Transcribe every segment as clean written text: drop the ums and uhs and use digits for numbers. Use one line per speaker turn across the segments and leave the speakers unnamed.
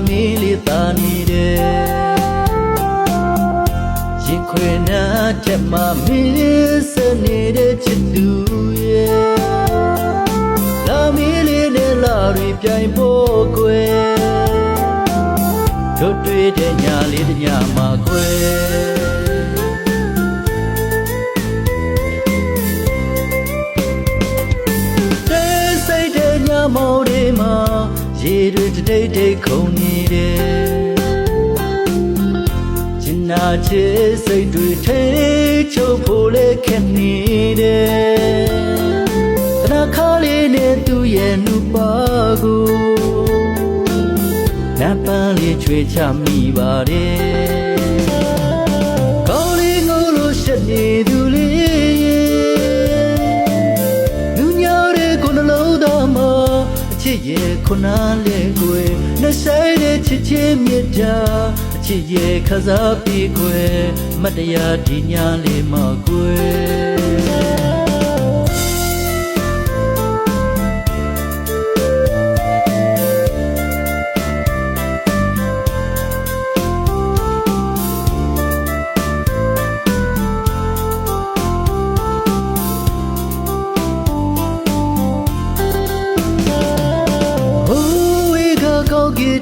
မီးလေးသာနေတယ်ရင်ခွေနာချက်မှမင်းစနေတဲ့ချစ်သူရဲ့လာမီးလေးနဲ့လာရီပြိုင်ဖို့ကွယ်တို့တွေ့တဲ့ညလေးတညမှာကွယ်မော်ဒီမှာရေတွေတိတ်တိတ်ခုန်နေတယ်ကျင်နာချစ်စိတ်တွေထိချုပ်ဖို့လေခက်နေတယ်ခဏခါလေးနဲ့သူ့ရဲ့နှုတ်ပါကိုနတ်ပန်းလေးချွေချမိပါတယ်ကောင်းလေးငိုလို့ရှက်နေသူလေးချစ်ရဲ့ခုနလေးကွယ်နှဆိုင်တဲ့ချစ်ချင်းမြတ်တာအချစ်ရဲ့ခစားပြီးကွယ်မတရားဒီညာလေးမကွယ်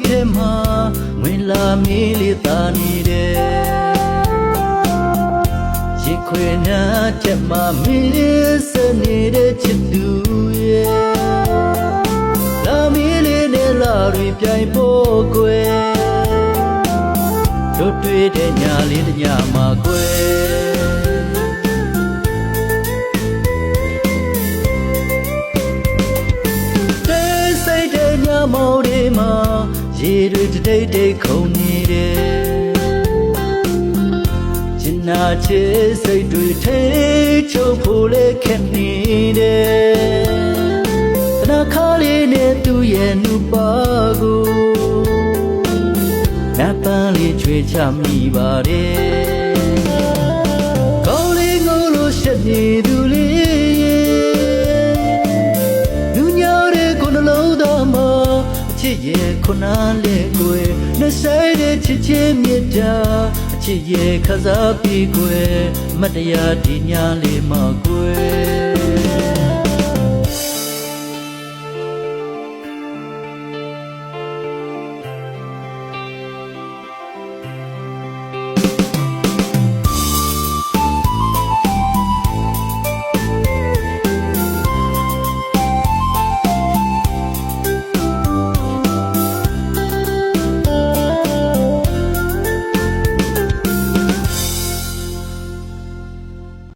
ထဲမှာဝင်လာမီးလေးသာနေတယ်ရင်ခွေနာချက်မှမင်းစနေတဲ့ချစ်သူရဲ့လာမီးလေးနဲ့လာရီပြိုင်ဖို့ကွယ်တို့တွေ့တဲ့ညလေးတညမှာကွယ်မော်ဒီမှာရေတွေတိတ်တိတ်ခုန်နေတယ်ကျင်နာချစ်စိတ်တွေထိချုပ်ဖို့လေခက်နေတယ်ခဏခါလေးနဲ့သူ့ရဲ့နှုတ်ပါကိုနတ်ပန်းလေးချွေချမိပါတယ်ကောင်းလေးငိုလို့ရှက်နေသူချစ်ရဲ့ခုနလေးကွယ်နှဆိုင်တဲ့ချစ်ချင်းမြတ်တာအချစ်ရဲ့ခစားပြီးကွယ်မတရားဒီညာလေးမကွယ်